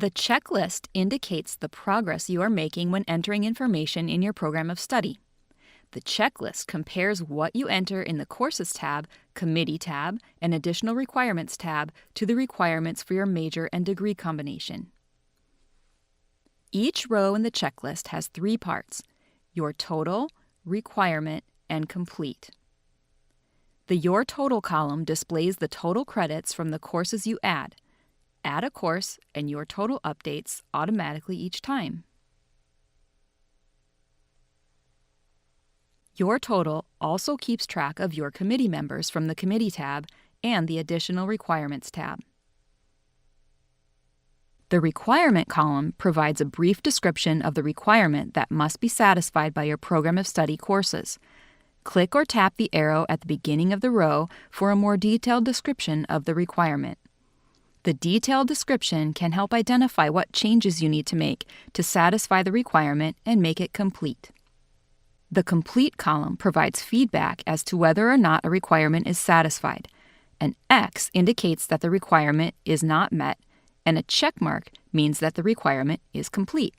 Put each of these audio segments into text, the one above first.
The checklist indicates the progress you are making when entering information in your program of study. The checklist compares what you enter in the Courses tab, Committee tab, and Additional Requirements tab to the requirements for your major and degree combination. Each row in the checklist has 3 parts: Your Total, Requirement, and Complete. The Your Total column displays the total credits from the courses you add. Add a course, and Your Total updates automatically each time. Your Total also keeps track of your committee members from the Committee tab and the Additional Requirements tab. The Requirement column provides a brief description of the requirement that must be satisfied by your program of study courses. Click or tap the arrow at the beginning of the row for a more detailed description of the requirement. The detailed description can help identify what changes you need to make to satisfy the requirement and make it complete. The Complete column provides feedback as to whether or not a requirement is satisfied. An X indicates that the requirement is not met, and a check mark means that the requirement is complete.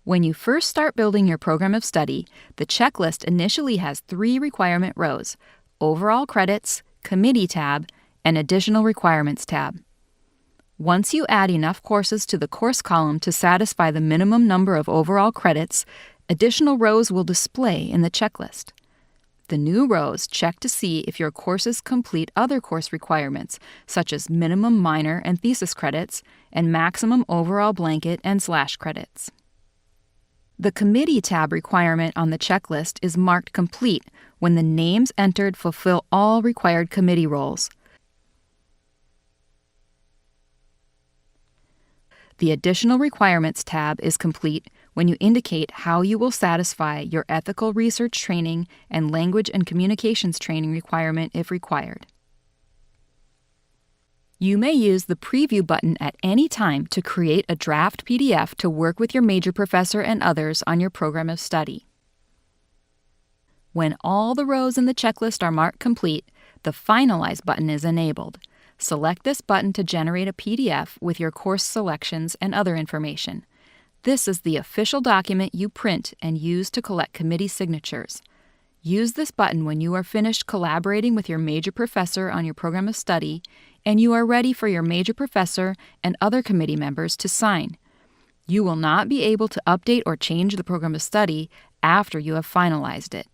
When you first start building your program of study, the checklist initially has 3 requirement rows: Overall Credits, Committee tab, and Additional Requirements tab. Once you add enough courses to the Course column to satisfy the minimum number of overall credits, additional rows will display in the checklist. The new rows check to see if your courses complete other course requirements, such as minimum minor and thesis credits and maximum overall blanket and slash credits. The Committee tab requirement on the checklist is marked complete when the names entered fulfill all required committee roles. The Additional Requirements tab is complete when you indicate how you will satisfy your ethical research training and language and communications training requirement if required. You may use the Preview button at any time to create a draft PDF to work with your major professor and others on your program of study. When all the rows in the checklist are marked complete, the Finalize button is enabled. Select this button to generate a PDF with your course selections and other information. This is the official document you print and use to collect committee signatures. Use this button when you are finished collaborating with your major professor on your program of study and you are ready for your major professor and other committee members to sign. You will not be able to update or change the program of study after you have finalized it.